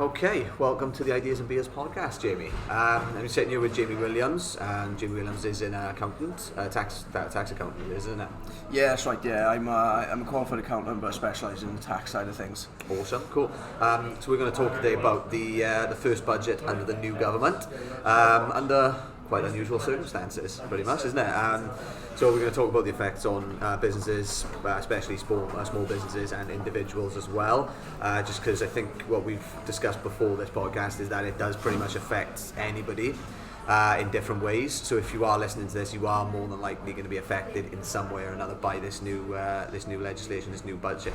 Okay, welcome to the Ideas and Beers podcast, Jamie. I'm sitting here with Jamie Williams, and Jamie Williams is an accountant, tax accountant, isn't it? Yeah, that's right. Yeah, I'm a qualified accountant, but I specialise in the tax side of things. Awesome, cool. So we're going to talk today about the first budget under the new government, under quite unusual circumstances, pretty much, isn't it? So we're going to talk about the effects on businesses, especially small businesses and individuals as well. Just because I think what we've discussed before this podcast is that it does pretty much affect anybody in different ways. So if you are listening to this, you are more than likely going to be affected in some way or another by this new legislation, this new budget.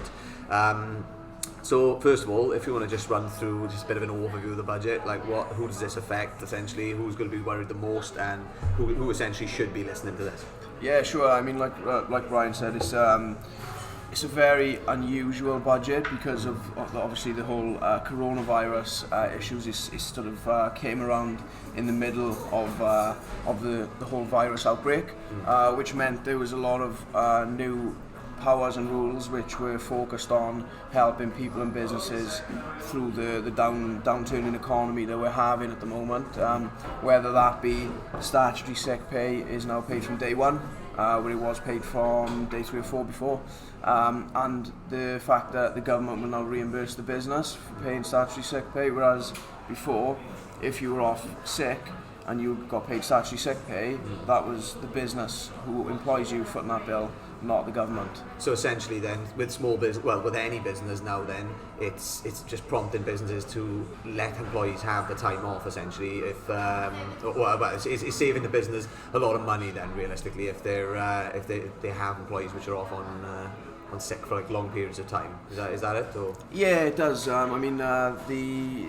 So first of all, if you want to just run through just a bit of an overview of the budget, like who does this affect essentially, who's going to be worried the most, and who essentially should be listening to this? Yeah, sure. I mean, like Brian said, it's a very unusual budget because of obviously the whole coronavirus issues. It sort of came around in the middle of the whole virus outbreak, which meant there was a lot of new powers and rules which were focused on helping people and businesses through the downturn in economy that we're having at the moment, whether that be statutory sick pay is now paid from day one, where it was paid from day 3 or 4 before, and the fact that the government will now reimburse the business for paying statutory sick pay, whereas before, if you were off sick and you got paid statutory sick pay, that was the business who employs you footing that bill, not the government. So essentially then, with small business, well, with any business now then, it's just prompting businesses to let employees have the time off essentially. If it's saving the business a lot of money then realistically if they have employees which are off on sick for like long periods of time. Is that it? Or? Yeah, it does. I mean, the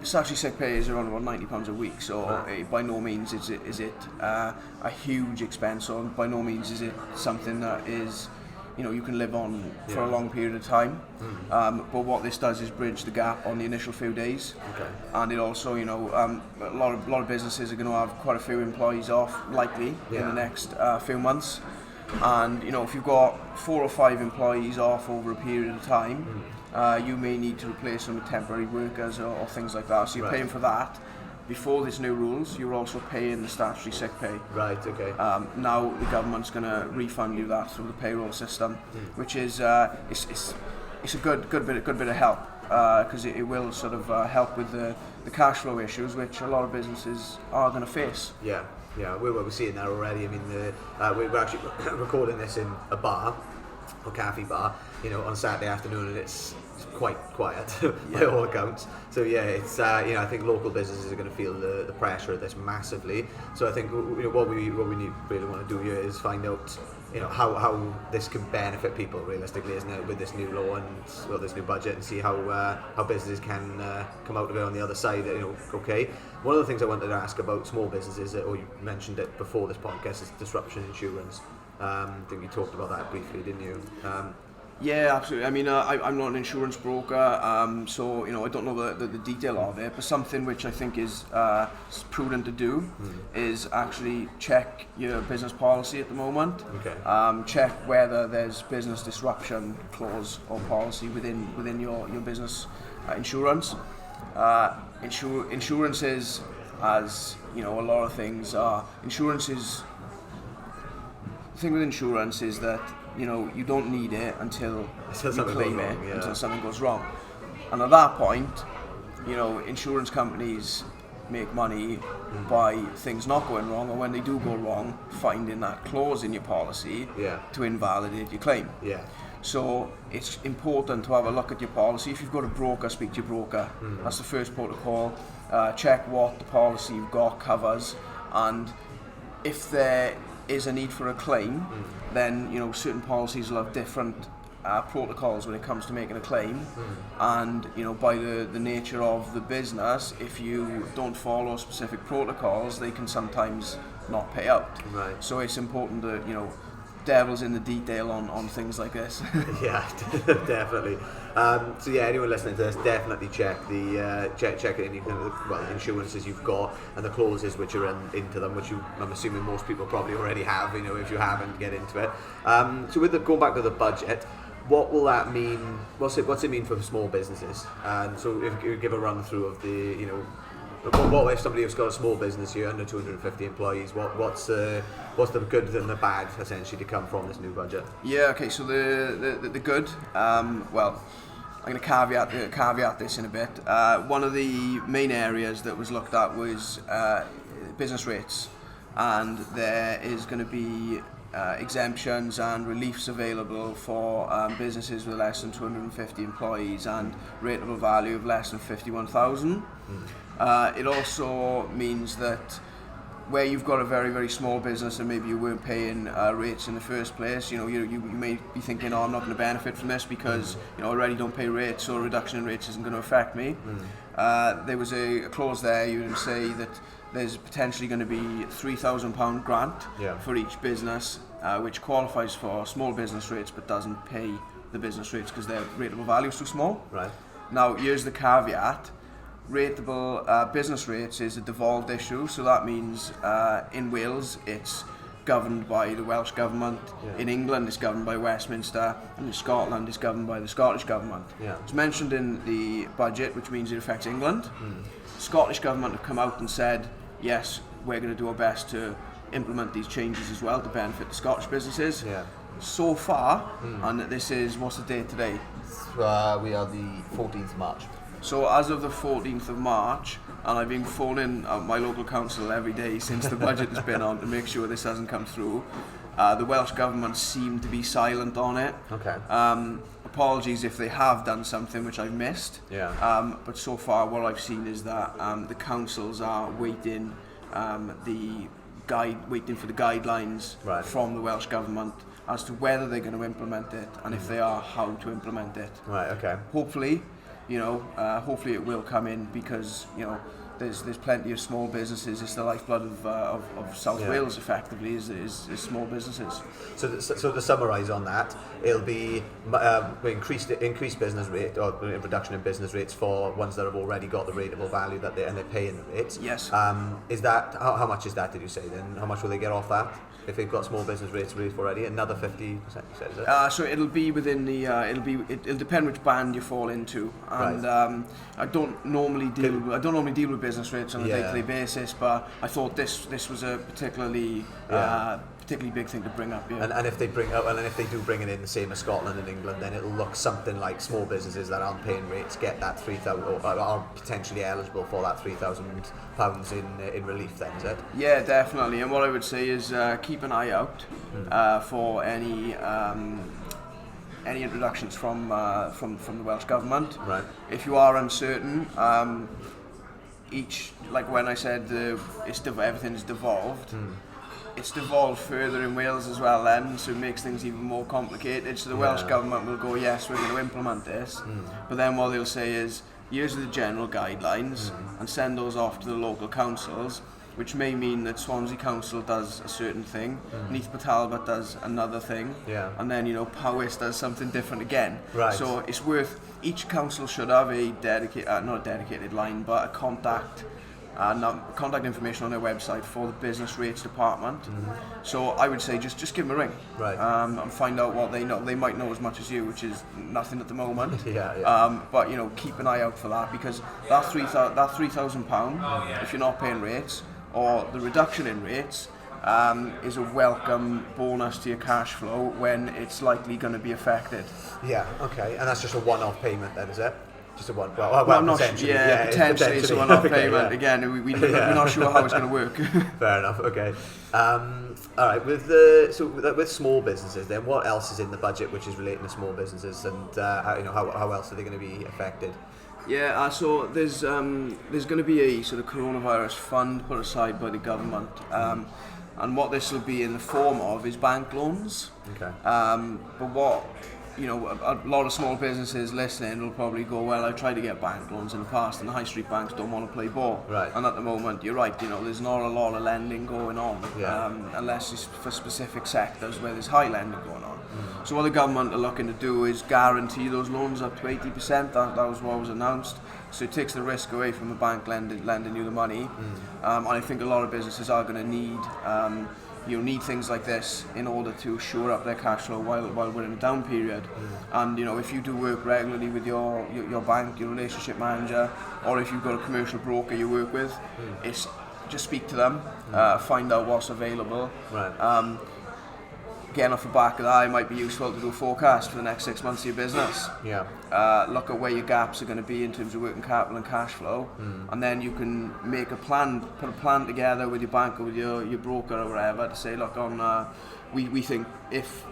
statutory sick pay is around about £90 a week, so by no means is it a huge expense, or by no means is it something that is, you can live on for a long period of time. But what this does is bridge the gap on the initial few days. Okay. And it also, a lot of businesses are going to have quite a few employees off, likely in the next few months. And if you've got 4 or 5 employees off over a period of time, you may need to replace them with temporary workers or things like that. So you're paying for that. Before this new rules, you're also paying the statutory sick pay. Right. Okay. Now the government's going to refund you that through the payroll system, which is it's a good bit of help because it will sort of help with the cash flow issues which a lot of businesses are going to face. Yeah. Yeah, we're seeing that already. I mean, we're actually recording this in a bar, or cafe bar, on Saturday afternoon, and it's quite quiet by all accounts. So yeah, it's I think local businesses are going to feel the pressure of this massively. So I think what we really want to do here is find out how this can benefit people realistically, isn't it, with this new law and this new budget, and see how businesses can come out of it on the other side. Okay. One of the things I wanted to ask about small businesses, or you mentioned it before this podcast, is disruption insurance. I think you talked about that briefly, didn't you? Yeah, absolutely. I mean, I'm not an insurance broker, so I don't know the detail of it. But something which I think is prudent to do is actually check your business policy at the moment. Okay. Check whether there's business disruption clause or policy within your business insurance. Insurance is, as a lot of things are. The thing with insurance is that you don't need it until you claim it, until something goes wrong. And at that point, insurance companies make money by things not going wrong, or when they do go wrong, finding that clause in your policy to invalidate your claim. Yeah. So it's important to have a look at your policy. If you've got a broker, speak to your broker. That's the first protocol. Check what the policy you've got covers, and if there is a need for a claim, then certain policies will have different protocols when it comes to making a claim, and by the nature of the business, if you don't follow specific protocols, they can sometimes not pay out. Right. So it's important that devil's in the detail on things like this. Yeah, definitely. So yeah, anyone listening to this, definitely check any kind of insurances you've got and the clauses which are into them, which I'm assuming most people probably already have. If you haven't, get into it. So going back to the budget, what will that mean? What's it mean for small businesses? And so if you give a run through of the, what if somebody who's got a small business here under 250 employees? What's the good and the bad essentially to come from this new budget? Yeah. Okay. So the good. Well, I'm going to caveat this in a bit. One of the main areas that was looked at was business rates, and there is going to be exemptions and reliefs available for businesses with less than 250 employees and rateable value of less than 51,000. It also means that where you've got a very, very small business and maybe you weren't paying rates in the first place, you may be thinking, oh, I'm not going to benefit from this because I already don't pay rates, so a reduction in rates isn't going to affect me. There was a clause there, you would say that there's potentially going to be £3,000 grant for each business, which qualifies for small business rates but doesn't pay the business rates because their rateable value is too small. Right. Now, here's the caveat. Rateable business rates is a devolved issue, so that means in Wales it's governed by the Welsh Government, in England it's governed by Westminster, and in Scotland it's governed by the Scottish Government. It's mentioned in the budget, which means it affects England. The Scottish Government have come out and said, yes, we're going to do our best to implement these changes as well to benefit the Scottish businesses. So far, and this is, what's the date today? We are the 14th of March. So as of the 14th of March, and I've been phoning my local council every day since the budget has been on to make sure this hasn't come through, the Welsh Government seem to be silent on it. Okay. Apologies if they have done something which I've missed. But so far what I've seen is that the councils are waiting for the guidelines from the Welsh Government as to whether they're going to implement it, and if they are, how to implement it. Right. Okay. Hopefully it will come in, because there's plenty of small businesses. It's the lifeblood of South Wales, effectively, is small businesses. So to summarise on that, it'll be increased business rate, or reduction in business rates for ones that have already got the rateable value that they're paying the rates. Yes. Is that how much is that? Did you say then? How much will they get off that? If they've got small business rates relief already, another 50%, you said, is it? So it'll be within the. It'll depend which band you fall into, and I don't normally deal with business rates on a day-to-day basis, but I thought this was a particularly big thing to bring up. And if they do bring it in the same as Scotland and England, then it'll look something like small businesses that aren't paying rates get that 3,000, or are potentially eligible for that £3,000 in relief. Then is it? Yeah, definitely. And what I would say is keep an eye out for any introductions from the Welsh Government. Right. If you are uncertain, when I said everything's devolved. It's devolved further in Wales as well then, so it makes things even more complicated. So the Welsh Government will go, yes, we're going to implement this, but then what they'll say is, here's the general guidelines, and send those off to the local councils, which may mean that Swansea Council does a certain thing, Neath Talbot does another thing, and then Powys does something different again. Right. So it's worth, each council should have a not a dedicated line, but a contact information on their website for the business rates department. So I would say just give them a ring, and find out what they know. They might know as much as you, which is nothing at the moment. But keep an eye out for that, because that £3,000, if you're not paying rates, or the reduction in rates, is a welcome bonus to your cash flow when it's likely going to be affected. Yeah. Okay. And that's just a one-off payment then, is it? Just a one. Well, potentially it's a one-off payment. Again, we're not sure how it's going to work. Fair enough. Okay. All right. With small businesses, then what else is in the budget which is relating to small businesses, and how else are they going to be affected? Yeah. So there's going to be a sort of coronavirus fund put aside by the government, and what this will be in the form of is bank loans. Okay. But what a lot of small businesses listening will probably go, well, I've tried to get bank loans in the past and the high street banks don't want to play ball. Right. And at the moment, you're right, there's not a lot of lending going on, unless it's for specific sectors where there's high lending going on. So what the government are looking to do is guarantee those loans up to 80%. That was what was announced. So it takes the risk away from the bank lending you the money. And I think a lot of businesses are going to need you need things like this in order to shore up their cash flow while we're in a down period. And if you do work regularly with your bank, your relationship manager, or if you've got a commercial broker you work with, it's just speak to them, find out what's available. Right. Getting off the back of that, it might be useful to do a forecast for the next 6 months of your business. Yeah. Look at where your gaps are going to be in terms of working capital and cash flow, and then you can make a plan, put a plan together with your bank or with your broker or whatever to say, look, we think if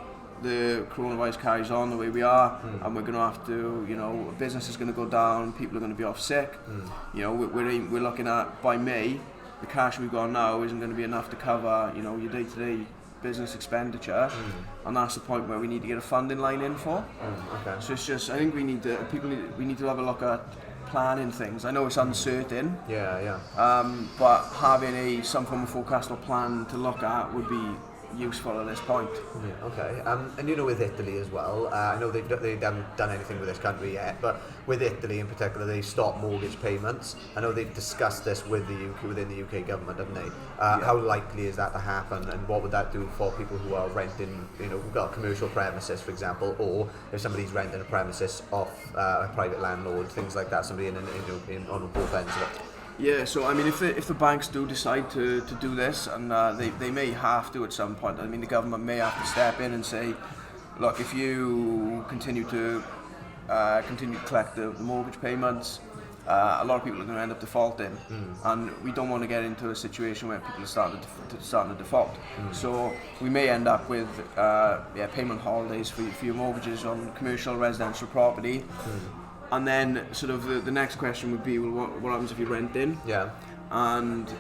the coronavirus carries on the way we are, and we're going to have to, business is going to go down, people are going to be off sick. We're looking at by May, the cash we've got now isn't going to be enough to cover, your day-to-day business expenditure, and that's the point where we need to get a funding line in for. Okay. So it's just, I think we need to have a look at planning things. I know it's uncertain, but having some form of forecast or plan to look at would be useful at this point. Yeah, okay. And with Italy as well, I know they haven't done anything with this country yet, but with Italy in particular, they stopped mortgage payments. I know they've discussed this with within the UK government, haven't they? How likely is that to happen, and what would that do for people who are renting, who've got a commercial premises, for example, or if somebody's renting a premises off a private landlord, things like that, somebody on both ends of it? Yeah, so I mean, if the banks do decide to do this, and they may have to at some point, I mean, the government may have to step in and say, look, if you continue to collect the mortgage payments, a lot of people are going to end up defaulting, and we don't want to get into a situation where people are starting to default. So we may end up with payment holidays for your mortgages on commercial residential property. And then sort of the next question would be, well, what happens if you rent in? Yeah. And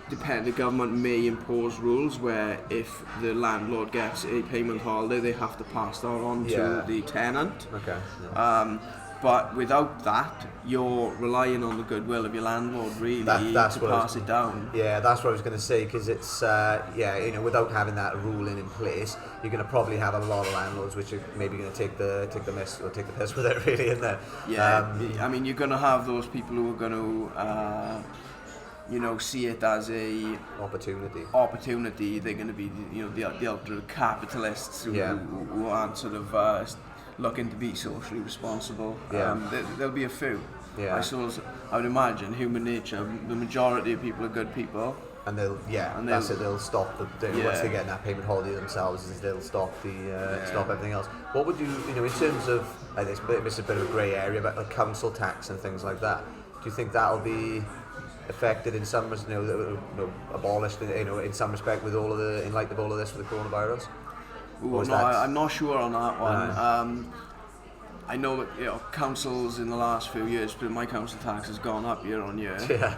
the government may impose rules where if the landlord gets a payment holiday, they have to pass that on to the tenant. Okay. Yeah. But without that, you're relying on the goodwill of your landlord really to pass it down. Yeah, that's what I was going to say, because it's without having that ruling in place, you're going to probably have a lot of landlords which are maybe going to take the miss or take the piss with it, really, isn't there? Yeah, I mean, you're going to have those people who are going to see it as a opportunity. They're going to be the ultra capitalists who aren't sort of looking to be socially responsible. There'll be a few. I suppose, I would imagine, human nature, the majority of people are good people. And they'll stop once they get that payment holiday themselves, they'll stop stop everything else. What would you in terms of, this is a bit of a grey area, but like council tax and things like that, do you think that'll be affected in some, abolished in some respect in light of all of this with the coronavirus? I'm not sure on that one. I know that councils in the last few years, but my council tax has gone up year on year. Yeah.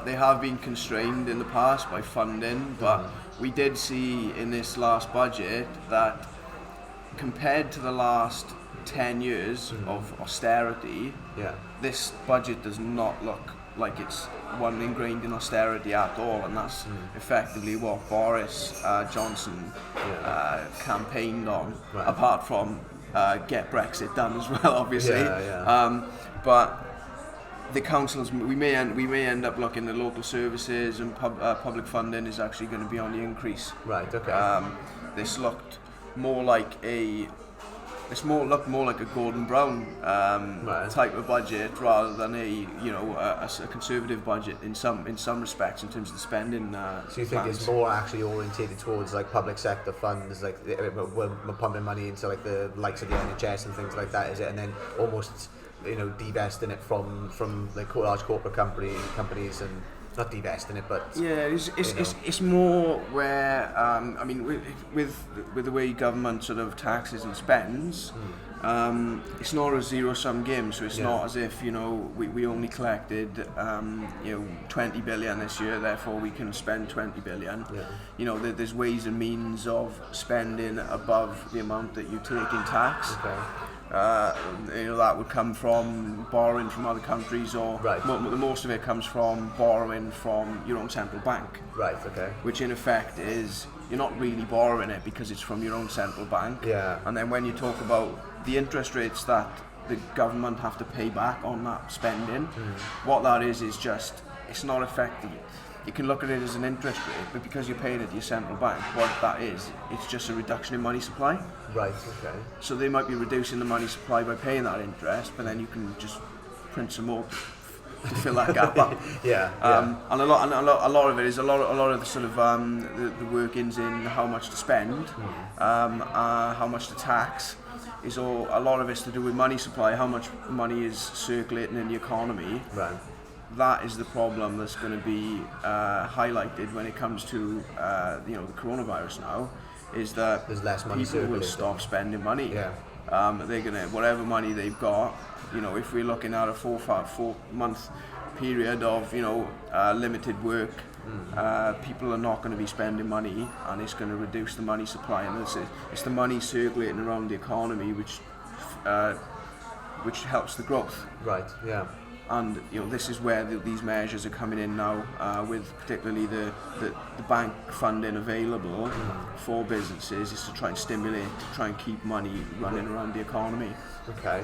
They have been constrained in the past by funding, but we did see in this last budget that compared to the last 10 years of austerity, this budget does not look like it's one ingrained in austerity at all, and that's effectively what Boris Johnson campaigned on, apart from get Brexit done as well, obviously. But the councils, we may end up looking at local services and public funding is actually going to be on the increase. Right. Okay. This looked more like a Gordon Brown type of budget rather than a conservative budget in some respects in terms of the spending. So you think plans. It's more actually orientated towards like public sector funds, like we're pumping money into like the likes of the NHS and things like that, is it? And then almost divesting it from like large corporate companies and. Not divesting it, but it's more where I mean with the way government sort of taxes and spends, it's not a zero-sum game. So it's not as if we only collected 20 billion this year, therefore we can spend 20 billion. There's ways and means of spending above the amount that you take in tax. Okay. That would come from borrowing from other countries, or most of it comes from borrowing from your own central bank. Right. Okay. Which in effect is you're not really borrowing it because it's from your own central bank. Yeah. And then when you talk about the interest rates that the government have to pay back on that spending, what that is just it's not effective. you can look at it as an interest rate, but because you're paying it to your central bank, what that is, it's just a reduction in money supply. Right. Okay. So they might be reducing the money supply by paying that interest, but then you can just print some more to fill that gap up. Yeah. And a lot of it is a lot of the sort of the workings in how much to spend, how much to tax. A lot of it's to do with money supply, how much money is circulating in the economy. Right. That is the problem that's going to be highlighted when it comes to the coronavirus now, is that There's less money people will circulating. stop spending money. Yeah. They're gonna, whatever money they've got, if we're looking at a 4-month period of limited work, people are not going to be spending money, and it's going to reduce the money supply, and it's the money circulating around the economy which helps the growth. Right. Yeah. And this is where these measures are coming in now, with particularly the bank funding available for businesses, is to try and stimulate, to try and keep money running around the economy. Okay.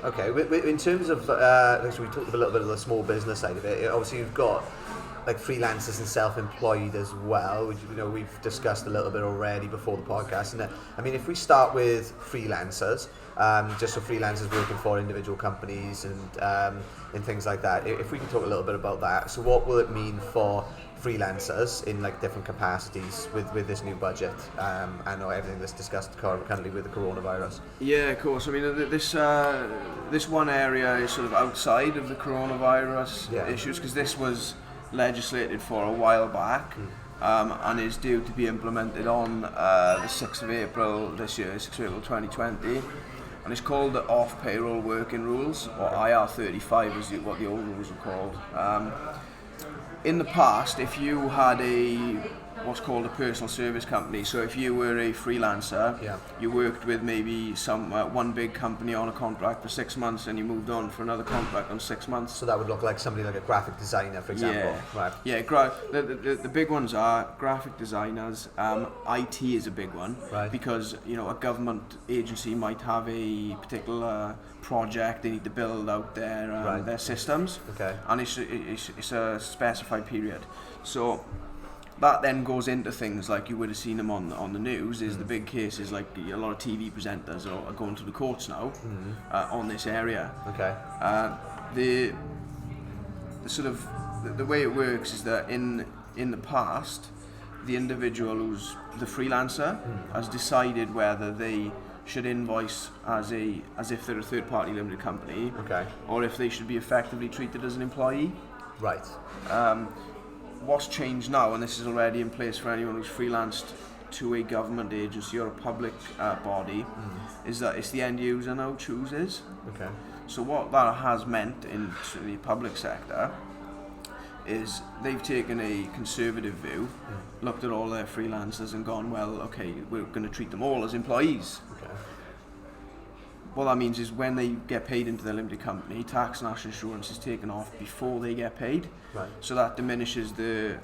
Okay. In terms of, so we talked a little bit of the small business side of it. Obviously, you've got like freelancers and self-employed as well, which we've discussed a little bit already before the podcast. And I mean, if we start with freelancers, just so freelancers working for individual companies and things like that, if we can talk a little bit about that. So what will it mean for freelancers in like different capacities with this new budget, and everything that's discussed currently with the coronavirus? Yeah, of course. I mean, this one area is sort of outside of the coronavirus issues, because this was legislated for a while back, and is due to be implemented on the 6th of April this year, 6th of April 2020. And it's called the Off-Payroll Working Rules, or IR35 is what the old rules are called. In the past, if you had what's called a personal service company, so if you were a freelancer, you worked with maybe one big company on a contract for 6 months, and you moved on for another contract on 6 months. So that would look like somebody like a graphic designer, for example. Right. Yeah, the big ones are graphic designers. IT is a big one, right, because a government agency might have a particular project they need to build out their systems, and it's a specified period. So that then goes into things like you would have seen them on the news. Is the big cases like a lot of TV presenters are going to the courts now on this area. Okay. The sort of the way it works is that in the past, the individual who's the freelancer has decided whether they should invoice as if they're a third-party limited company, or if they should be effectively treated as an employee. Right. What's changed now, and this is already in place for anyone who's freelanced to a government agency or a public body, is that it's the end user now chooses. Okay. So what that has meant in the public sector is they've taken a conservative view, looked at all their freelancers and gone, well, okay, we're going to treat them all as employees. Okay. What that means is when they get paid into their limited company, tax and national insurance is taken off before they get paid. Right. So that diminishes the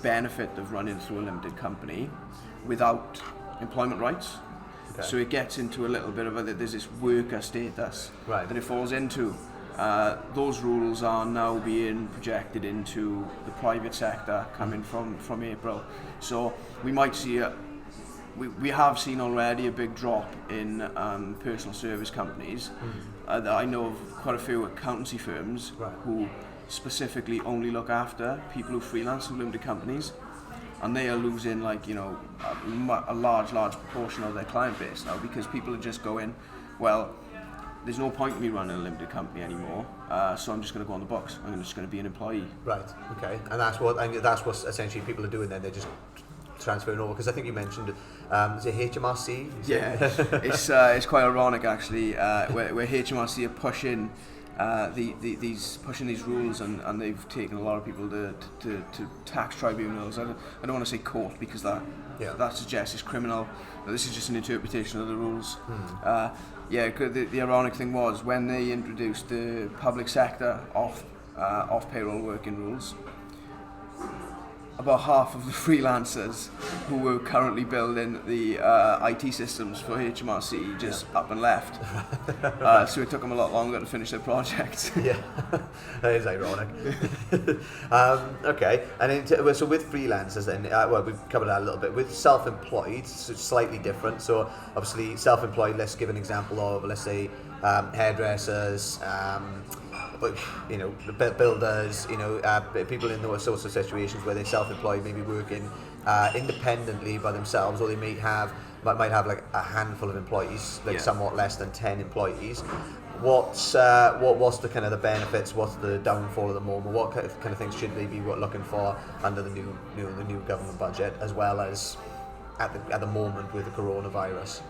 benefit of running through a limited company without employment rights. Okay. So it gets into a little bit of there's this worker status that it falls into. Those rules are now being projected into the private sector coming from April. So we might see we have seen already a big drop in personal service companies. I know of quite a few accountancy firms who specifically only look after people who freelance in limited companies, and they are losing a large proportion of their client base now, because people are just going, well, there's no point in me running a limited company anymore, so I'm just going to go on the books. I'm just going to be an employee. Right. Okay. And that's what essentially people are doing then. They're just transferring over, because I think you mentioned is it HMRC? It's quite ironic actually, where HMRC are pushing these rules, and they've taken a lot of people to tax tribunals. I don't want to say court, because that suggests it's criminal. This is just an interpretation of the rules. The ironic thing was when they introduced the public sector off payroll working rules, about half of the freelancers who were currently building the IT systems for HMRC just up and left. So it took them a lot longer to finish their project. Yeah, that is ironic. Okay, and so with freelancers then, well, we've covered that a little bit. With self-employed, so it's slightly different. So obviously self-employed, let's give an example of, let's say, hairdressers, but builders, people in those sorts of situations where they're self-employed, maybe working independently by themselves, or they might have like a handful of employees, like somewhat less than 10 employees. What's the kind of the benefits? What's the downfall at the moment? What kind of things should they be looking for under the new government budget, as well as at the moment with the coronavirus?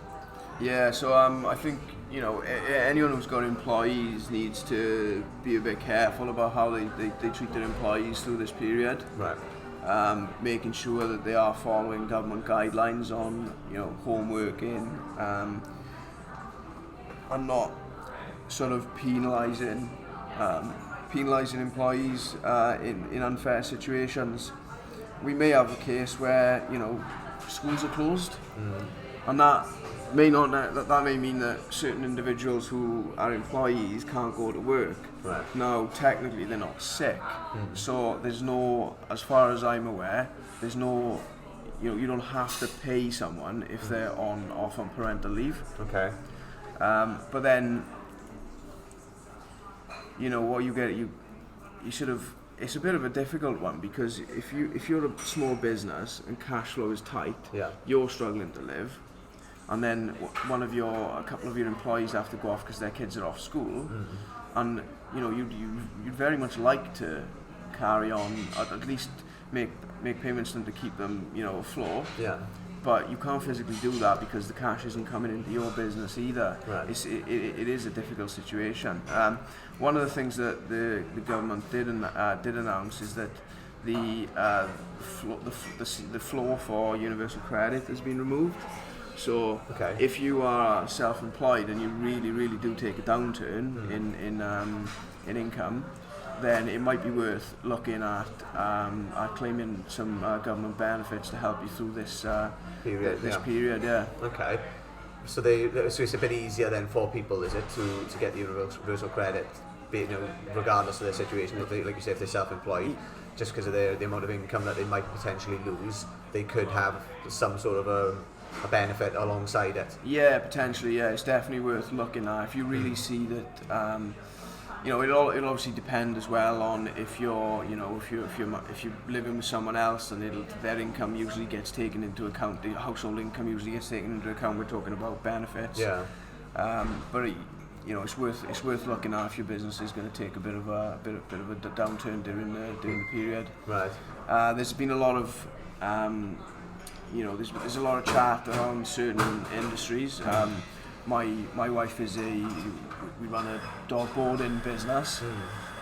Yeah, so I think anyone who's got employees needs to be a bit careful about how they treat their employees through this period. Right. Making sure that they are following government guidelines on home working, and not sort of penalising employees in unfair situations. We may have a case where schools are closed, and that may mean that certain individuals who are employees can't go to work. Right. Now, technically, they're not sick, so there's no, as far as I'm aware, there's no, you don't have to pay someone if they're off on parental leave. Okay. But then, what you get, you sort of, it's a bit of a difficult one, because if you're a small business and cash flow is tight, you're struggling to live, and then a couple of your employees have to go off because their kids are off school, and you'd very much like to carry on, at least make payments to them to keep them afloat. Yeah. But you can't physically do that because the cash isn't coming into your business either. Right. It is a difficult situation. One of the things that the government did announce is that the floor for universal credit has been removed. So if you are self-employed and you really do take a downturn in income, then it might be worth looking at claiming some government benefits to help you through this period. Yeah. Okay. So it's a bit easier then for people, is it, to get the universal credit, regardless of their situation. If they, like you say, if they're self-employed, just because of the amount of income that they might potentially lose, they could have some sort of a benefit alongside it. Yeah, potentially. Yeah, it's definitely worth looking at if you really see that. It'll obviously depend as well on if you're living with someone else, and their income usually gets taken into account. The household income usually gets taken into account. We're talking about benefits. Yeah. But it's worth looking at if your business is going to take a bit of a downturn during the period. Right. There's been a lot of there's a lot of chat around certain industries. My wife we run a dog boarding business,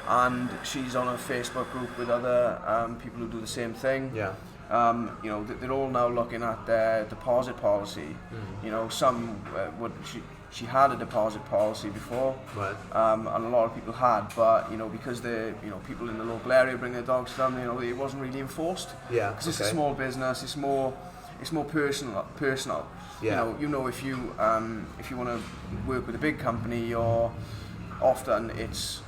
and she's on a Facebook group with other people who do the same thing. Yeah. They're all now looking at their deposit policy. Some she had a deposit policy before, right. And a lot of people had, but because people in the local area bring their dogs to them, it wasn't really enforced. Yeah. Because it's a small business, it's more personal. Yeah. If you want to work with a big company, or often it's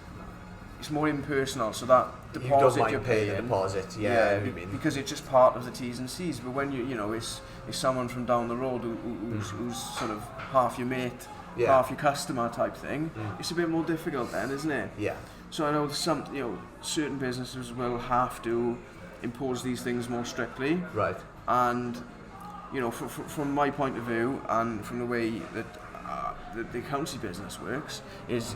more impersonal, so that deposit you're paying, the deposit, because it's just part of the T's and C's. But when it's someone from down the road who's sort of half your mate, half your customer type thing, it's a bit more difficult then, isn't it? Yeah. So I know certain businesses will have to impose these things more strictly. Right. And from my point of view, and from the way that the accountancy business works, is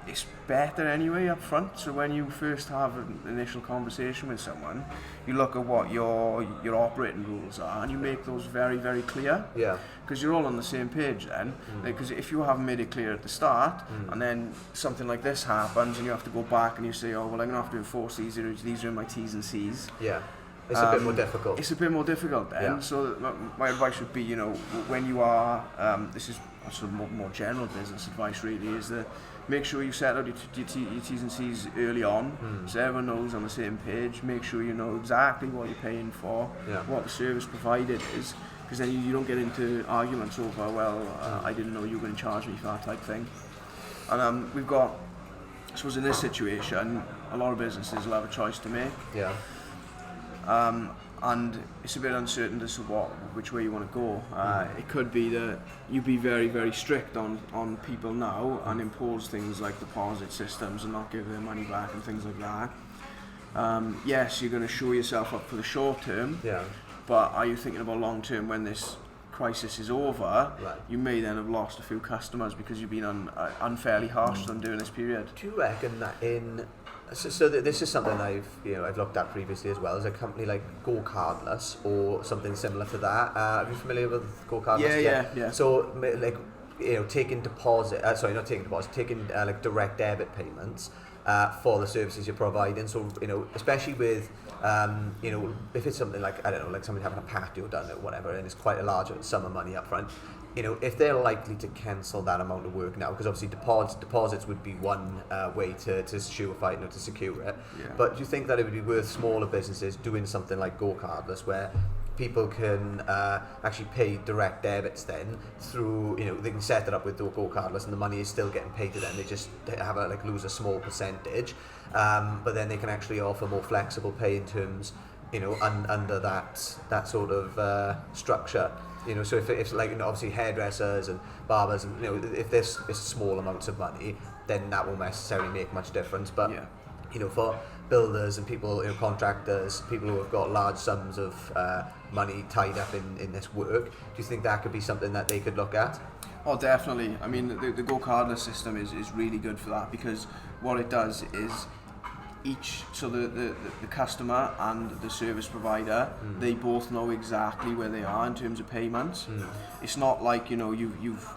it's better anyway up front. So when you first have an initial conversation with someone, you look at what your operating rules are, and you make those very, very clear. Yeah. Because you're all on the same page then. Because if you haven't made it clear at the start, and then something like this happens, and you have to go back and you say, oh well, I'm going to have to enforce these are my T's and C's. Yeah. It's a bit more difficult. It's a bit more difficult then. Yeah. So my advice would be, when you are, this is sort of more general business advice really, is that make sure you set out your T's and C's early on, so everyone knows on the same page. Make sure you know exactly what you're paying for, what the service provided is, because then you don't get into arguments over, I didn't know you were going to charge me for that type thing. And we've got, I suppose in this situation, a lot of businesses will have a choice to make. Yeah. And it's a bit uncertain as to which way you want to go. It could be that you be very, very strict on people now and impose things like deposit systems and not give their money back and things like that. Yes, you're going to show yourself up for the short term, but are you thinking about long term when this crisis is over? Right. You may then have lost a few customers because you've been unfairly harsh to them during this period. Do you reckon that this is something I've looked at previously as well, as a company like Go Cardless or something similar to that. Are you familiar with Go Cardless? Yeah. So like taking like direct debit payments for the services you're providing. So especially with if it's something like, I don't know, like somebody having a patio done or whatever, and it's quite a large sum of money up front. If they're likely to cancel that amount of work now, because obviously deposits would be one way to surefire, to secure it. Yeah. But do you think that it would be worth smaller businesses doing something like Go Cardless, where people can actually pay direct debits then through, they can set it up with Go Cardless and the money is still getting paid to them. They just have lose a small percentage, but then they can actually offer more flexible pay in terms, under that sort of structure. So if like obviously hairdressers and barbers, and if there's small amounts of money, then that won't necessarily make much difference. But for builders and people, contractors, people who have got large sums of money tied up in this work, do you think that could be something that they could look at? Oh, definitely. I mean, the Go Cardless system is really good for that, because what it does is the customer and the service provider, they both know exactly where they are in terms of payments. It's not like you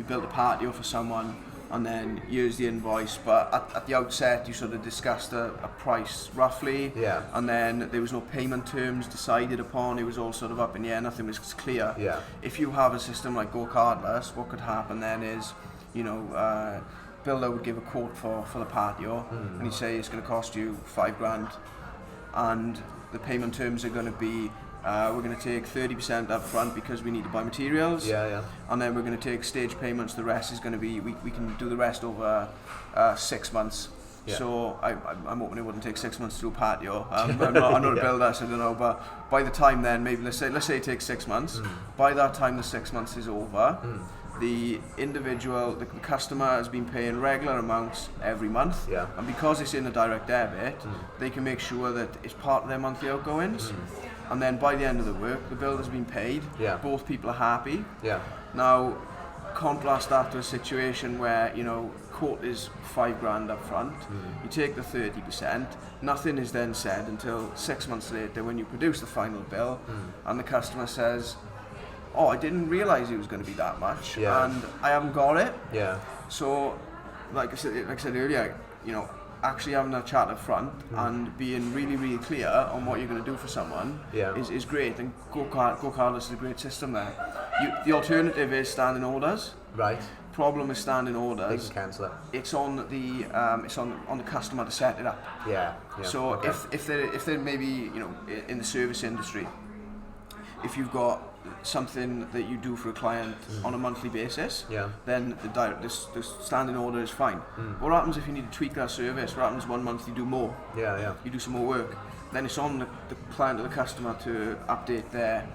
built a patio for someone and then here's the invoice, but at the outset you sort of discussed a price roughly, and then there was no payment terms decided upon. It was all sort of up in the air, nothing was clear. If you have a system like Go Cardless, what could happen then is builder would give a quote for the patio, and he'd say it's going to cost you $5,000, and the payment terms are going to be we're going to take 30% up front because we need to buy materials, and then we're going to take stage payments. The rest is going to be we can do the rest over 6 months. So I'm hoping it wouldn't take 6 months to do a patio. I'm not a builder, so I don't know, but by the time then, maybe let's say it takes 6 months. By that time the 6 months is over, the individual, the customer has been paying regular amounts every month, and because it's in a direct debit, they can make sure that it's part of their monthly outgoings, and then by the end of the work, the bill has been paid, both people are happy. Now, contrast that to a situation where, quote is $5,000 up front, you take the 30%, nothing is then said until 6 months later when you produce the final bill, and the customer says, oh, I didn't realise it was going to be that much, and I haven't got it. So, like I said earlier, actually having a chat up front and being really, really clear on what you're going to do for someone is great. And Go Cardless is a great system there. The alternative is standing orders. Right. Problem with standing orders, they can cancel it. It's on the customer to set it up. So if they're maybe in the service industry, if you've got something that you do for a client on a monthly basis, then the standing order is fine. What happens if you need to tweak that service? What happens 1 month you do more? You do some more work. Then it's on the client or the customer to update their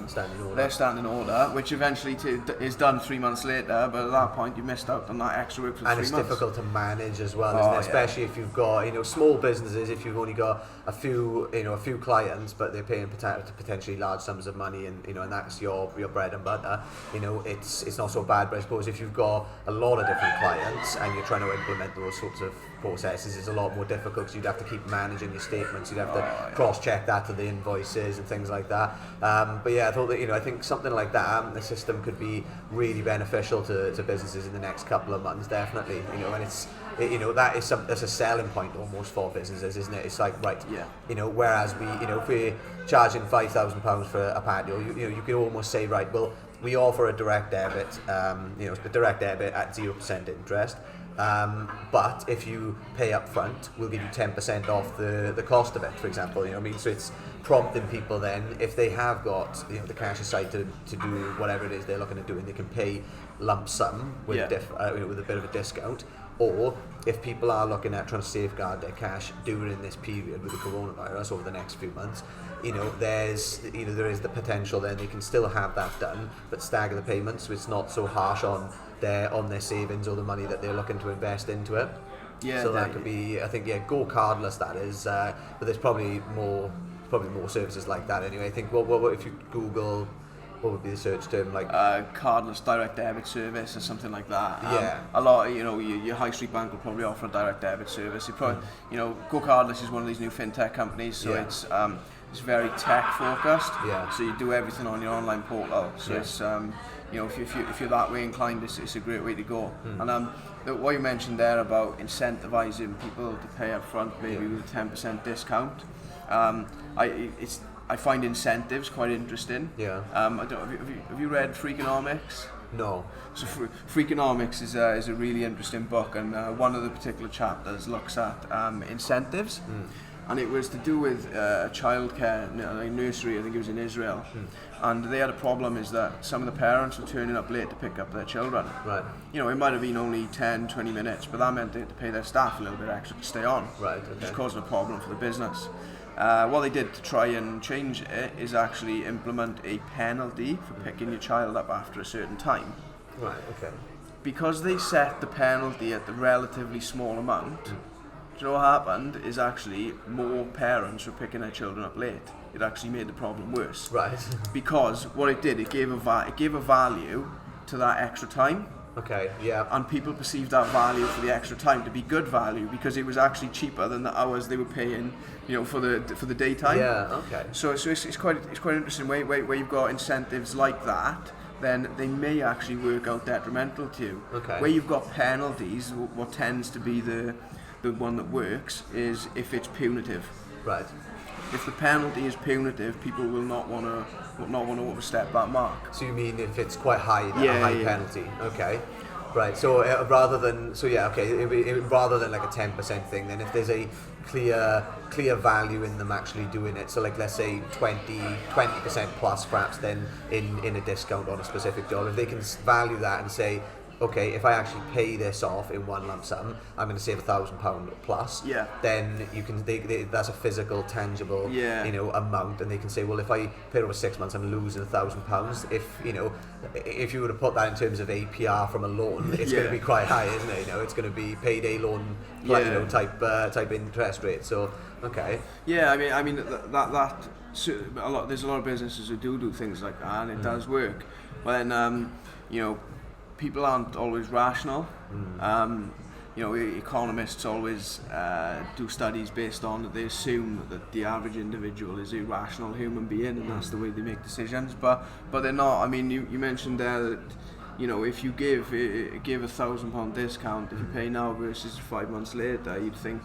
standing order, which eventually is done 3 months later. But at that point, you missed out on that extra work for 3 months. And it's difficult to manage as well, isn't it? Especially if you've got small businesses. If you've only got a few clients, but they're paying potentially large sums of money, and and that's your bread and butter. It's not so bad. But I suppose if you've got a lot of different clients and you're trying to implement those sorts of processes, it's a lot more difficult because you'd have to keep managing your statements. You'd have to cross-check that to the invoices and things like that. But I thought that I think something like that, the system could be really beneficial to businesses in the next couple of months, definitely. And that's a selling point almost for businesses, isn't it? It's like whereas if we're charging £5,000 for a patio, you could almost say, right, well, we offer a direct debit, a direct debit at 0% interest. But if you pay up front, we'll give you 10% off the cost of it, for example. So it's prompting people then, if they have got the cash aside to do whatever it is they're looking at doing, they can pay lump sum with with a bit of a discount. Or if people are looking at trying to safeguard their cash during this period with the coronavirus over the next few months, there is the potential then they can still have that done, but stagger the payments so it's not so harsh on their savings or the money that they're looking to invest into it. Yeah. So that could be, I think, go cardless. That is, but there's probably more services like that anyway. I think what if you Google, what would be the search term, like cardless direct debit service or something like that. Yeah. A lot, your high street bank will probably offer a direct debit service. Go Cardless is one of these new fintech companies, so it's very tech focused. Yeah. So you do everything on your online portal. So it's if you're that way inclined, it's a great way to go. And what you mentioned there about incentivizing people to pay up front, maybe with a 10% discount. I find incentives quite interesting. Yeah. Have you read Freakonomics? No. So Freakonomics is a really interesting book, and one of the particular chapters looks at incentives, and it was to do with childcare, nursery. I think it was in Israel, and they had a problem is that some of the parents were turning up late to pick up their children. Right. It might have been only 10, 20 minutes, but that meant they had to pay their staff a little bit extra to stay on. Right. Okay. Which caused a problem for the business. What they did to try and change it is actually implement a penalty for picking your child up after a certain time. Right, okay. Because they set the penalty at the relatively small amount, do you know what happened? Is actually more parents were picking their children up late. It actually made the problem worse. Right. Because what it did, it gave a value to that extra time. Okay, yeah. And people perceived that value for the extra time to be good value because it was actually cheaper than the hours they were paying, for the daytime. Yeah, okay. So it's quite interesting where you've got incentives like that, then they may actually work out detrimental to you. Okay. Where you've got penalties, what tends to be the one that works is if it's punitive. Right. If the penalty is punitive, people will not want to overstep that mark. So you mean if it's quite high, a high penalty? Okay. Right. So rather than like a 10% thing, then if there's a clear value in them actually doing it, so like let's say 20% plus perhaps then in a discount on a specific job, if they can value that and say, okay, if I actually pay this off in one lump sum, I'm going to save £1,000 plus. Yeah. Then you can, that's a physical, tangible, amount, and they can say, well, if I pay it over 6 months, I'm losing £1,000. If you were to put that in terms of APR from a loan, it's going to be quite high, isn't it? It's going to be payday loan, type interest rate. So, okay. Yeah, I mean there's a lot of businesses who do things like that, and it does work. But then, people aren't always rational. Economists always do studies based on that they assume that the average individual is a rational human being, and that's the way they make decisions. But they're not. I mean, you mentioned there that if you give £1,000 discount, if you pay now versus 5 months later, you'd think,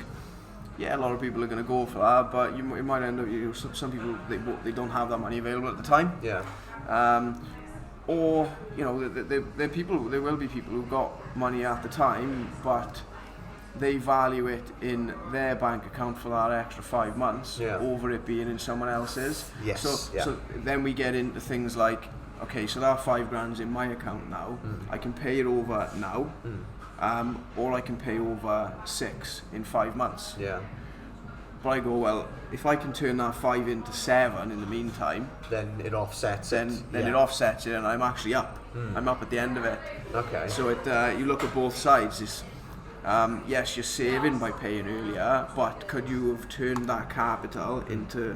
a lot of people are going to go for that. But you might end up, some people they don't have that money available at the time. Yeah. Or there will be people who've got money at the time, but they value it in their bank account for that extra 5 months over it being in someone else's. Yes. So then we get into things like, okay, so that £5,000's in my account now. I can pay it over now, or I can pay over 6 in 5 months. Yeah. But I go, well, if I can turn that 5 into 7 in the meantime, then it offsets it. Then it offsets it, and I'm actually up. I'm up at the end of it. Okay. So you look at both sides. It's, yes, you're saving by paying earlier, but could you have turned that capital into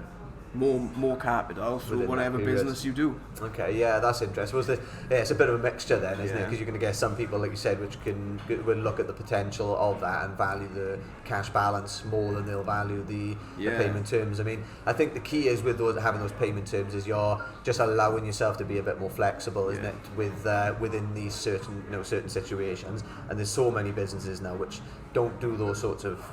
more capital for Within whatever business you do? Okay, yeah, that's interesting. It's a bit of a mixture then, isn't it? Because you're going to get some people, like you said, which will look at the potential of that and value the cash balance more than they'll value the payment terms. I mean, I think the key is with having those payment terms is you're just allowing yourself to be a bit more flexible, isn't it? Within these certain situations. And there's so many businesses now which don't do those sorts of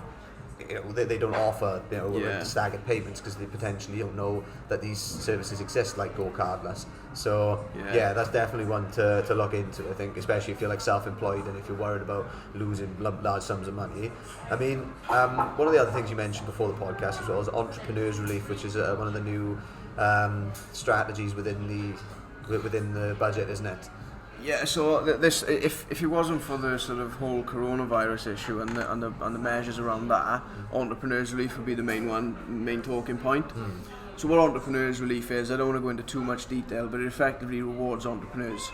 they don't offer Yeah. staggered payments because they potentially don't know that these services exist, like Go Cardless. So Yeah. that's definitely one to look into, I think, especially if you're like self-employed and if you're worried about losing large sums of money. I mean, one of the other things you mentioned before the podcast as well is entrepreneurs relief, which is one of the new strategies within the budget, isn't it? Yeah, so this, if it wasn't for the sort of whole coronavirus issue and the measures around that, entrepreneurs relief would be the main talking point. So what entrepreneurs relief is, I don't want to go into too much detail, but it effectively rewards entrepreneurs.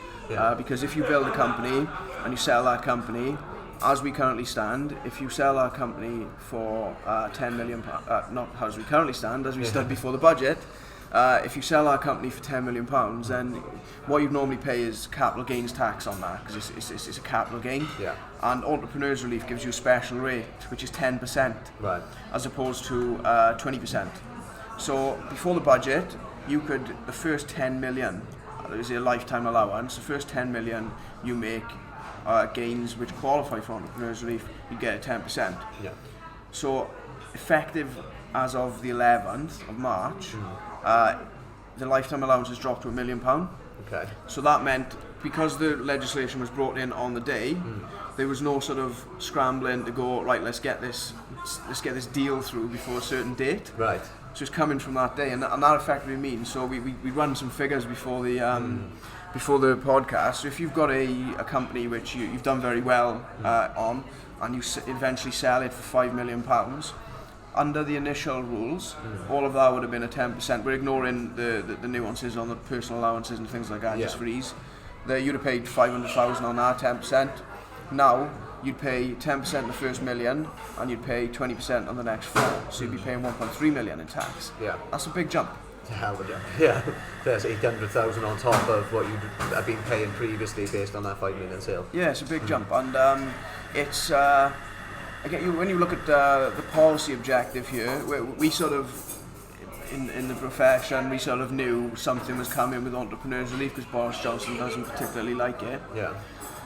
Because if you build a company and you sell that company, as we currently stand, if you sell our company for £10 million, not as we currently stand, as we stood before the budget, if you sell our company for £10 million, then what you'd normally pay is capital gains tax on that, because it's a capital gain. Yeah. And entrepreneurs relief gives you a special rate, which is 10%, Right. as opposed to 20%. So before the budget, the first 10 million, there's a lifetime allowance, the first 10 million you make gains which qualify for entrepreneurs relief, you get a 10%. Yeah. So effective as of the 11th of March, the lifetime allowance has dropped to £1 million. Okay. So that meant, because the legislation was brought in on the day, there was no sort of scrambling to go, right, let's get this deal through before a certain date. Right. So it's coming from that day, and that effectively means, so we run some figures before the podcast. So if you've got a company which you've done very well on, and you eventually sell it for £5 million, under the initial rules, all of that would have been a 10%. We're ignoring the nuances on the personal allowances and things like that, just for ease. You'd have paid 500,000 on our 10%. Now you'd pay 10% the first million, and you'd pay 20% on the next 4. So you'd be paying 1.3 million in tax. Yeah. That's a big jump. It's a hell of a jump. Yeah. There's 800,000 on top of what you'd have been paying previously based on that 5 million sale. Yeah, it's a big jump, and it's. Again, when you look at the policy objective here, we sort of, in the profession, we sort of knew something was coming with entrepreneurs relief because Boris Johnson doesn't particularly like it. Yeah.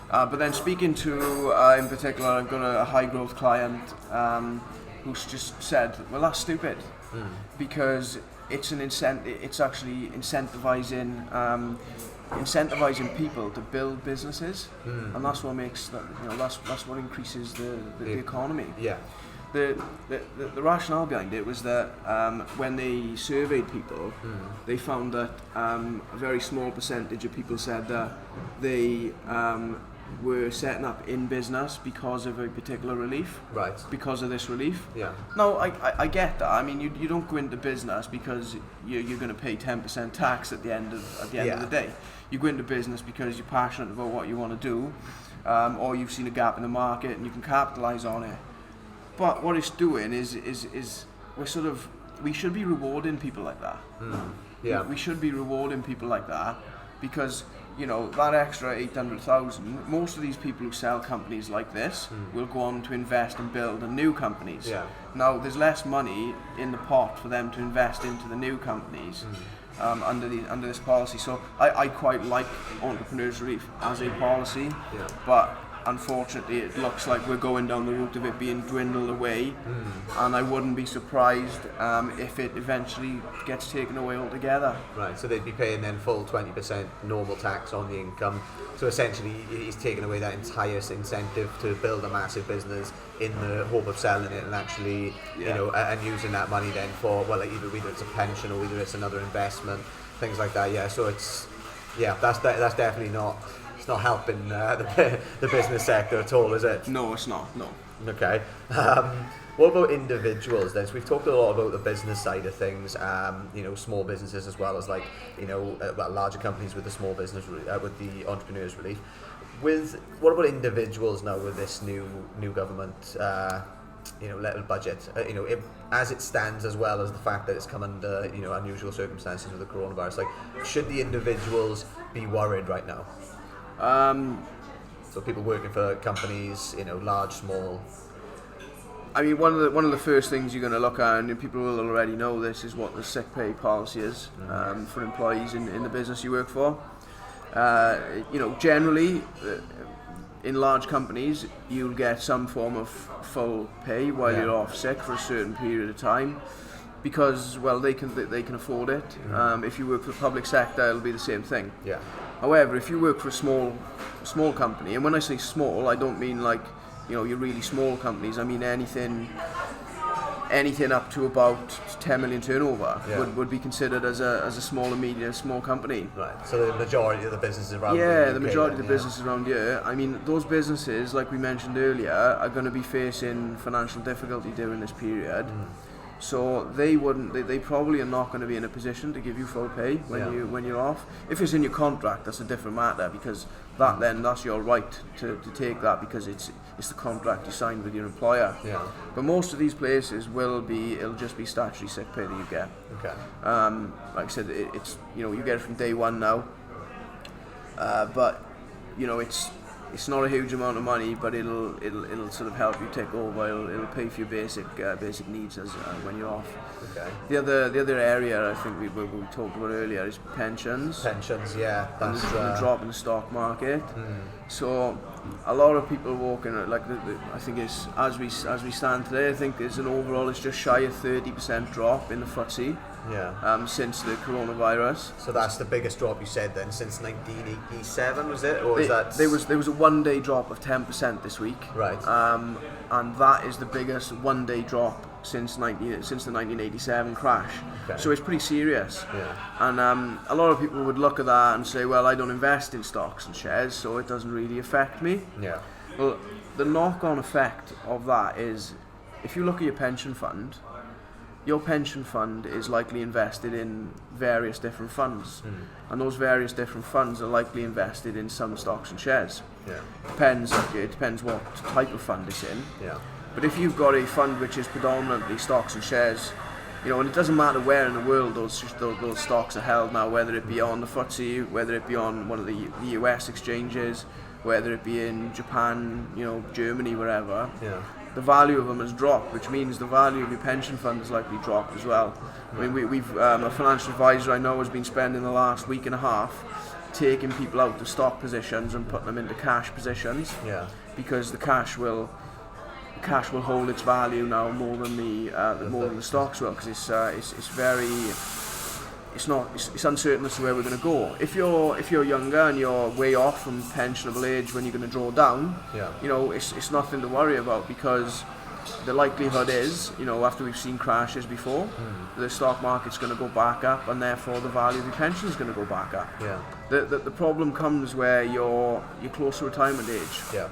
But then speaking to, in particular, I've got a high growth client who's just said, well, that's stupid, because it's actually incentivizing people to build businesses, and that's what makes that, that's what increases the economy. Yeah. The rationale behind it was that when they surveyed people, they found that a very small percentage of people said that they were setting up in business because of a particular relief. Right. Because of this relief. Yeah. No, I get that. I mean, you don't go into business because you're going to pay 10% tax at the end of the day. You go into business because you're passionate about what you want to do, or you've seen a gap in the market and you can capitalise on it. But what it's doing is we should be rewarding people like that. Yeah. We should be rewarding people like that, because that extra 800,000, most of these people who sell companies like this will go on to invest and build new companies. Yeah. Now there's less money in the pot for them to invest into the new companies under this policy. So I quite like entrepreneurs relief as a policy, but unfortunately it looks like we're going down the route of it being dwindled away, and I wouldn't be surprised if it eventually gets taken away altogether. Right, so they'd be paying then full 20% normal tax on the income. So essentially he's taking away that entire incentive to build a massive business in the hope of selling it and actually, and using that money then for, well, either it's a pension or either it's another investment, things like that. Yeah, so that's definitely not. It's not helping the business sector at all, is it? No, it's not. No. Okay. What about individuals then? So we've talked a lot about the business side of things, small businesses as well as larger companies with the small business with the entrepreneurs relief. What about individuals now with this new government little budget? As it stands, as well as the fact that it's come under unusual circumstances with the coronavirus. Should the individuals be worried right now? So people working for companies, large, small. I mean, one of the first things you're going to look at, and people will already know this, is what the sick pay policy is for employees in the business you work for. Generally, in large companies, you'll get some form of full pay while you're off sick for a certain period of time, because well they can afford it. If you work for the public sector, it'll be the same thing. Yeah. However, if you work for a small company, and when I say small, I don't mean like your really small companies. I mean anything up to about 10 million turnover would be considered as a small company. Right. So the majority of the businesses around the majority of the businesses around here. I mean, those businesses, like we mentioned earlier, are going to be facing financial difficulty during this period. So they probably are not going to be in a position to give you full pay when you're off. If it's in your contract, that's a different matter, because that's your right to take that, because it's the contract you signed with your employer. Yeah. But most of these places it'll just be statutory sick pay that you get. Okay. Like I said, it's you get it from day one now. But it's not a huge amount of money, but it'll sort of help you take over. It'll pay for your basic needs as when you're off. Okay. The other area I think we talked about earlier is pensions. Pensions, yeah. And the drop in the stock market. So a lot of people walking I think it's as we stand today. I think there's it's just shy of 30% drop in the FTSE. Yeah. Since the coronavirus. So that's the biggest drop you said then since 1987, was it, or is that? There was a 1 day drop of 10% this week. Right. And that is the biggest 1 day drop since the 1987 crash. Okay. So it's pretty serious. Yeah. And a lot of people would look at that and say, well, I don't invest in stocks and shares, so it doesn't really affect me. Yeah. Well, the knock-on effect of that is, if you look at your pension fund, your pension fund is likely invested in various different funds, and those various different funds are likely invested in some stocks and shares. Yeah. It depends what type of fund it's in. Yeah. But if you've got a fund which is predominantly stocks and shares, and it doesn't matter where in the world those stocks are held now, whether it be on the FTSE, whether it be on one of the US exchanges, whether it be in Japan, Germany, wherever. Yeah. The value of them has dropped, which means the value of your pension fund has likely dropped as well. I mean, we've a financial advisor I know has been spending the last week and a half taking people out of stock positions and putting them into cash positions. Yeah. Because the cash will hold its value now more than the stocks will, because it's uncertain as to where we're going to go. If you're younger and you're way off from pensionable age when you're going to draw down, it's nothing to worry about, because the likelihood is, after we've seen crashes before, the stock market's going to go back up, and therefore the value of your pension is going to go back up. Yeah. The problem comes where you're close to retirement age. Yeah.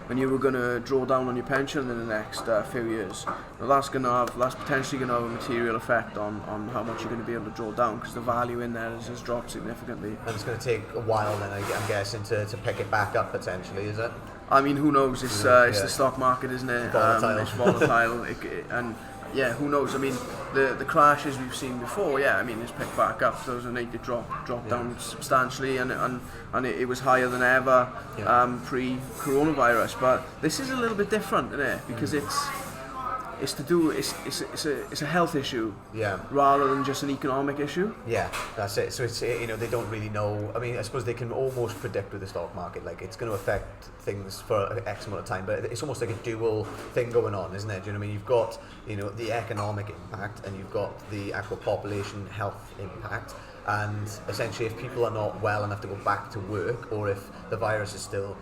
When you were going to draw down on your pension in the next few years. Now that's potentially going to have a material effect on how much you're going to be able to draw down, because the value in there has dropped significantly. And it's going to take a while then, I'm guessing, to pick it back up potentially, is it? I mean, who knows? It's the stock market, isn't it? Volatile. It's volatile. Who knows? I mean, the crashes we've seen before, it's picked back up. 2008 it dropped down substantially, and it was higher than ever pre-coronavirus. But this is a little bit different, isn't it? Because it's a health issue, rather than just an economic issue. Yeah, that's it. So it's they don't really know. I mean, I suppose they can almost predict with the stock market, like it's going to affect things for X amount of time, but it's almost like a dual thing going on, isn't it? Do you know what I mean? You've got the economic impact, and you've got the actual population health impact. And essentially, if people are not well enough to go back to work, or if the virus is still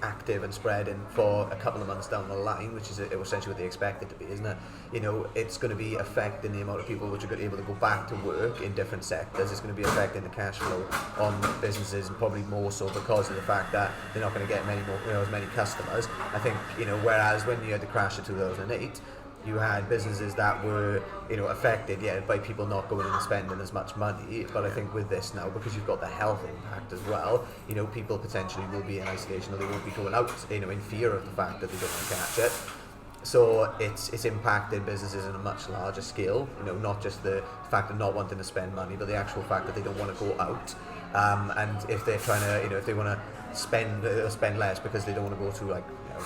active and spreading for a couple of months down the line, which is essentially what they expect it to be, isn't it? It's going to be affecting the amount of people which are going to be able to go back to work in different sectors. It's going to be affecting the cash flow on businesses, and probably more so because of the fact that they're not going to get many more, as many customers. I think, whereas when you had the crash of 2008, you had businesses that were, affected, by people not going in and spending as much money. But I think with this now, because you've got the health impact as well, people potentially will be in isolation, or they won't be going out, in fear of the fact that they don't want to catch it. So it's impacted businesses on a much larger scale, not just the fact of not wanting to spend money, but the actual fact that they don't want to go out. And if they're trying to, if they want to spend less because they don't want to go to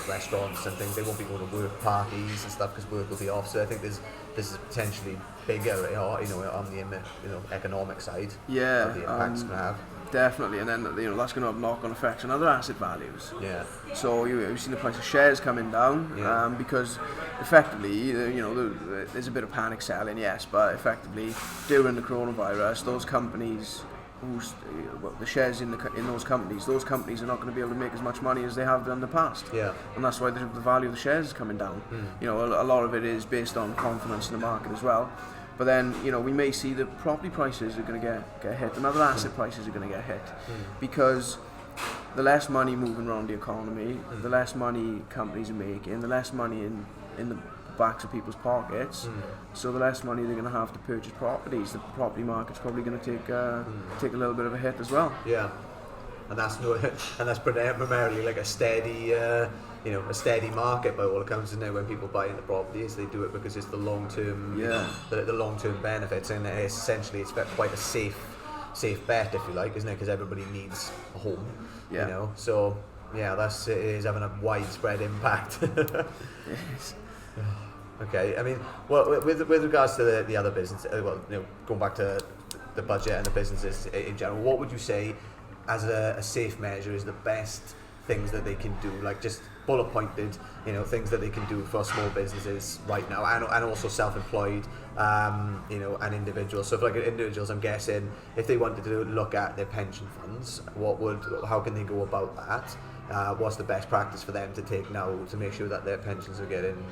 restaurants and things, they won't be going to work parties and stuff because work will be off. So I think this is potentially bigger, on the economic side. Yeah, of the impacts it's going to have. Definitely, and then that's going to have knock-on effects on other asset values. Yeah. So you've seen the price of shares coming down because effectively, there's a bit of panic selling, yes, but effectively during the coronavirus, those companies the shares in those companies are not going to be able to make as much money as they have done in the past. Yeah. And that's why the value of the shares is coming down. A lot of it is based on confidence in the market as well. But then, we may see that property prices are going to get hit, and other asset prices are going to get hit, because the less money moving around the economy, the less money companies are making, the less money in the backs of people's pockets, so the less money they're going to have to purchase properties. The property market's probably going to take a little bit of a hit as well. Yeah, and that's primarily like a steady. A steady market by all accounts, isn't it? When people buy into properties, they do it because it's the long-term, the long-term benefits, and essentially it's quite a safe bet, if you like, isn't it? Because everybody needs a home, So it is having a widespread impact. Yes. Okay, I mean, well, with regards to the other business, going back to the budget and the businesses in general, what would you say as a safe measure is the best things that they can do, like just bullet pointed, things that they can do for small businesses right now, and also self-employed, and individuals. So for like individuals, I'm guessing if they wanted to look at their pension funds, how can they go about that? What's the best practice for them to take now to make sure that their pensions are getting,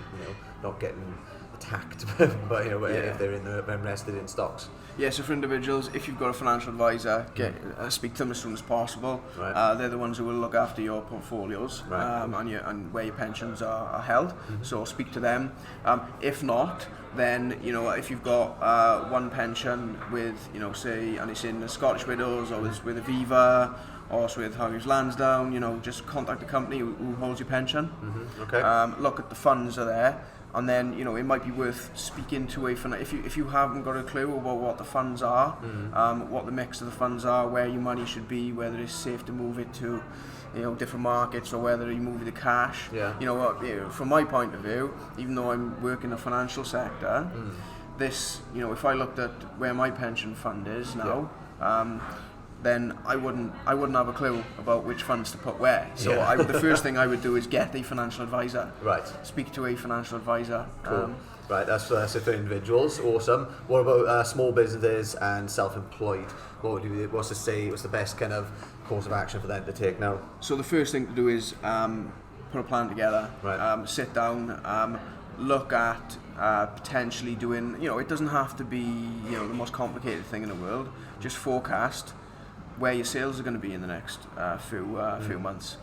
not getting attacked, but if they're invested in stocks. Yeah, so for individuals, if you've got a financial advisor, speak to them as soon as possible. Right. They're the ones who will look after your portfolios, right. and where your pensions are held. So speak to them. If not, then if you've got one pension with say, and it's in the Scottish Widows or it's with Aviva or it's with Hargreaves Lansdowne, just contact the company who holds your pension. Okay. Look at the funds are there. And then it might be worth speaking to if you haven't got a clue about what the funds are, what the mix of the funds are, where your money should be, whether it's safe to move it to different markets or whether you move the cash. From my point of view, even though I'm working in the financial sector, this if I looked at where my pension fund is now, then I wouldn't have a clue about which funds to put where. So the first thing I would do is get a financial advisor. Right. Speak to a financial advisor. Cool. Right, that's it for individuals. Awesome. What about small businesses and self-employed? What's the best kind of course of action for them to take now? So the first thing to do is put a plan together. Right. Sit down. Look at potentially doing. It doesn't have to be the most complicated thing in the world. Just forecast where your sales are going to be in the next few months.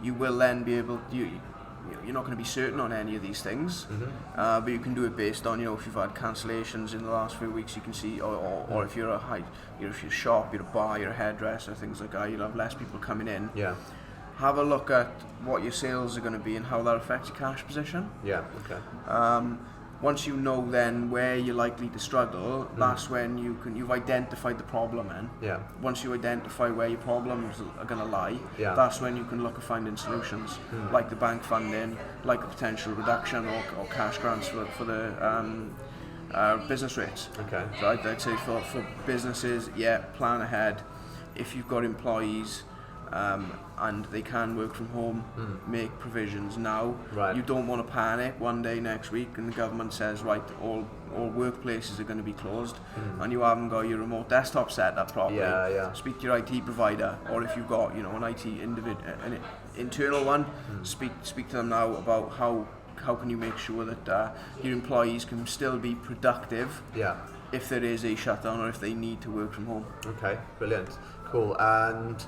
You will then be able you're not going to be certain on any of these things, but you can do it based on if you've had cancellations in the last few weeks, you can see, or if you're if you're a shop, you're a bar, you're a hairdresser, things like that, you'll have less people coming in. Yeah. Have a look at what your sales are going to be and how that affects your cash position. Yeah. Okay. Once you know then where you're likely to struggle, that's when you've identified the problem then. Yeah. Once you identify where your problems are going to lie, that's when you can look at finding solutions, like the bank funding, like a potential reduction or cash grants for the business rates. Okay. So I'd say for businesses, plan ahead. If you've got employees, and they can work from home, make provisions now. Right. You don't want to panic one day next week and the government says, right, all workplaces are going to be closed, and you haven't got your remote desktop set up properly. Speak to your IT provider, or if you've got an IT an internal one, speak to them now about how can you make sure that your employees can still be productive if there is a shutdown or if they need to work from home. Okay, brilliant, cool. And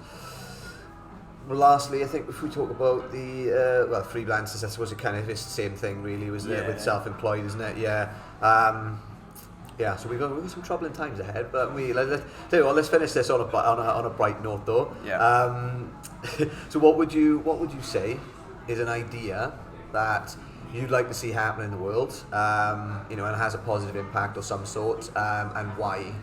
lastly, I think if we talk about the freelancers, I suppose it kind of is the same thing really, with self-employed, isn't it? So we've got some troubling times ahead, but let's finish this on a bright note though. So what would you say is an idea that you'd like to see happen in the world, and has a positive impact of some sort, and why?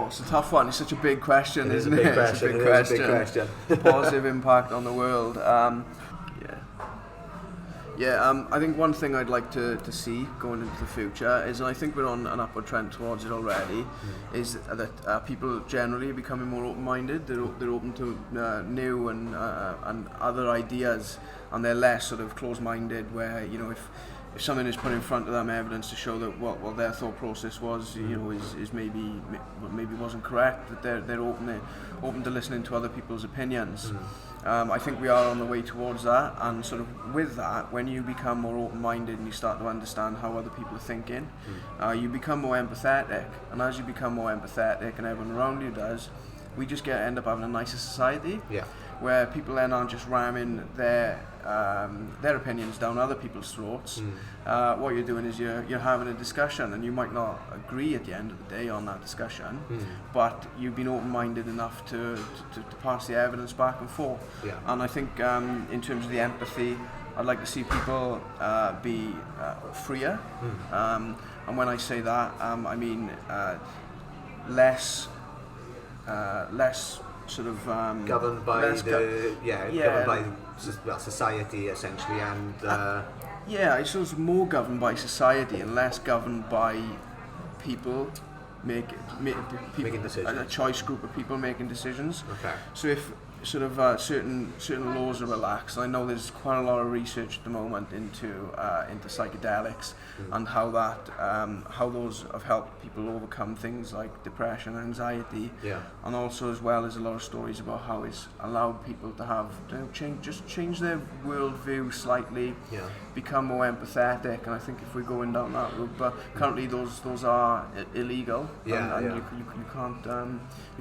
It's a tough one. It's such a big question, isn't it? It's a big question. Positive impact on the world. Yeah, I think one thing I'd like to see going into the future is, and I think we're on an upward trend towards it already, is that people generally are becoming more open-minded. They're open to new and other ideas, and they're less sort of closed-minded. Where if someone is put in front of them evidence to show that what their thought process was, is maybe wasn't correct, that they're open to listening to other people's opinions. I think we are on the way towards that, and sort of with that, when you become more open-minded and you start to understand how other people are thinking, you become more empathetic, and as you become more empathetic and everyone around you does, we just end up having a nicer society. Yeah. Where people then aren't just ramming their opinions down other people's throats. What you're doing is you're having a discussion, and you might not agree at the end of the day on that discussion, but you've been open-minded enough to pass the evidence back and forth. Yeah. And I think in terms of the empathy, I'd like to see people be freer. And when I say that, I mean less sort of governed by governed by society essentially, and I suppose more governed by society and less governed by people making decisions. A choice group of people making decisions. Okay. So if sort of certain laws are relaxed, and I know there's quite a lot of research at the moment into psychedelics and how those have helped people overcome things like depression and anxiety, and also as well as a lot of stories about how it's allowed people to have change their worldview slightly, become more empathetic. And I think if we're going down that route, but currently those are illegal, and you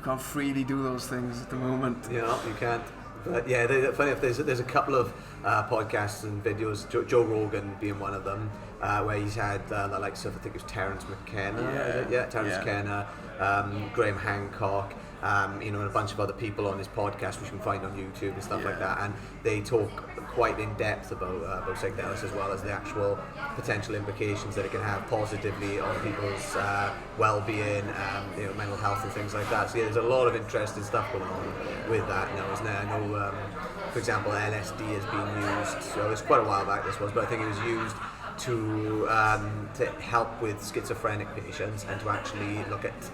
can't freely do those things at the moment. You can't. But funny enough, there's a couple of podcasts and videos, Joe Rogan being one of them, where he's had the likes of, I think it was Terence McKenna, Terence McKenna, Graham Hancock, and a bunch of other people on his podcast, which you can find on YouTube and stuff like that, and they talk quite in depth about psychedelics, as well as the actual potential implications that it can have positively on people's well-being, mental health and things like that. So there's a lot of interesting stuff going on with that now, isn't there? I know, for example, LSD is being used. So it's quite a while back this was, but I think it was used to help with schizophrenic patients, and to actually look at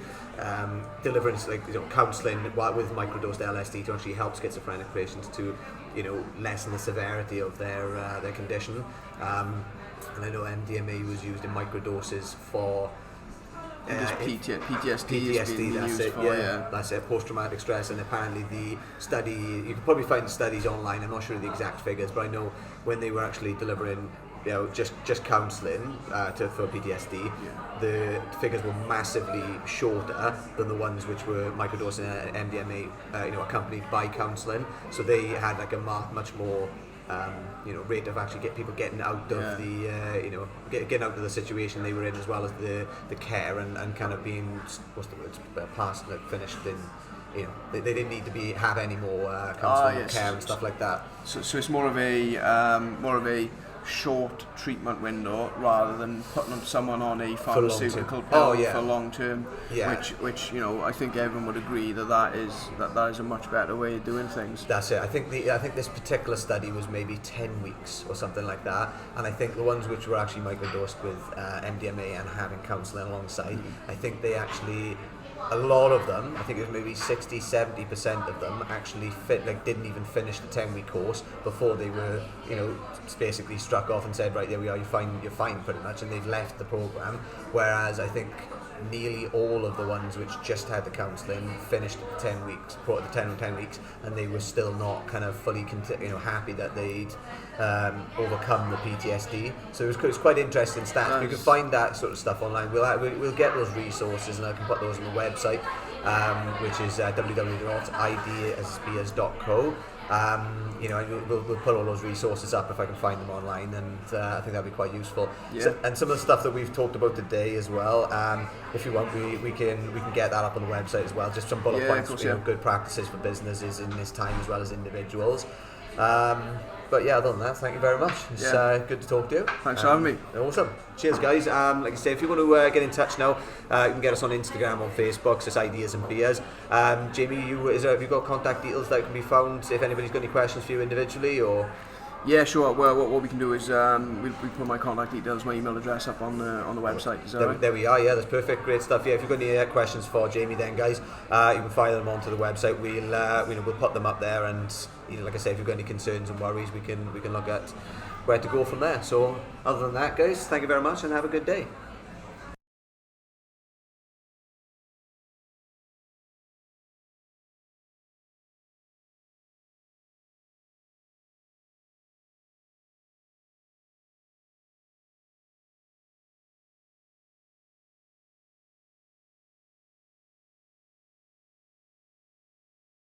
deliverance, counselling with microdosed LSD to actually help schizophrenic patients to lessen the severity of their condition. And I know MDMA was used in microdoses for PTSD. That's it, post-traumatic stress. And apparently the study, you can probably find studies online, I'm not sure of the exact figures, but I know when they were actually delivering just counselling for PTSD, the figures were massively shorter than the ones which were microdosing MDMA, accompanied by counselling. So they had like a much more rate of actually people getting out of the getting out of the situation they were in, as well as the care and kind of being, passed, finished in. They didn't need to have any more counselling care and stuff like that. So it's more of a short treatment window rather than putting someone on a pharmaceutical pill for long term, which I think everyone would agree that is a much better way of doing things. That's it. I think this particular study was maybe 10 weeks or something like that, and I think the ones which were actually microdosed with MDMA and having counselling alongside, I think they actually, a lot of them, I think it was maybe 60-70% of them actually didn't even finish the 10-week course before they were, basically struck off and said, right, there we are, you're fine pretty much, and they've left the program. Whereas I think nearly all of the ones which just had the counselling finished the 10 weeks, brought the 10 weeks, and they were still not kind of fully happy that they'd overcome the PTSD. So it was quite interesting stats. Nice. You can find that sort of stuff online. We'll get those resources, and I can put those on the website, which is www.ideaspears.co. We'll put all those resources up if I can find them online, and I think that'll be quite useful. So, and some of the stuff that we've talked about today as well, if you want, we can get that up on the website as well, just some bullet points, good practices for businesses in this time as well as individuals. But other than that, thank you very much. It's good to talk to you. Thanks for having me. Awesome. Cheers, guys. Like I say, if you want to get in touch now, you can get us on Instagram, on Facebook, so it's Ideas and Beers. Jamie, have you got contact details that can be found if anybody's got any questions for you individually, or? Yeah, sure. Well, what we can do is we put my contact details, my email address up on the website. Is that right? There we are. Yeah, that's perfect. Great stuff. Yeah, if you've got any questions for Jamie, then guys, you can fire them onto the website. We'll put them up there, and like I say, if you've got any concerns and worries, we can look at where to go from there. So, other than that, guys, thank you very much, and have a good day.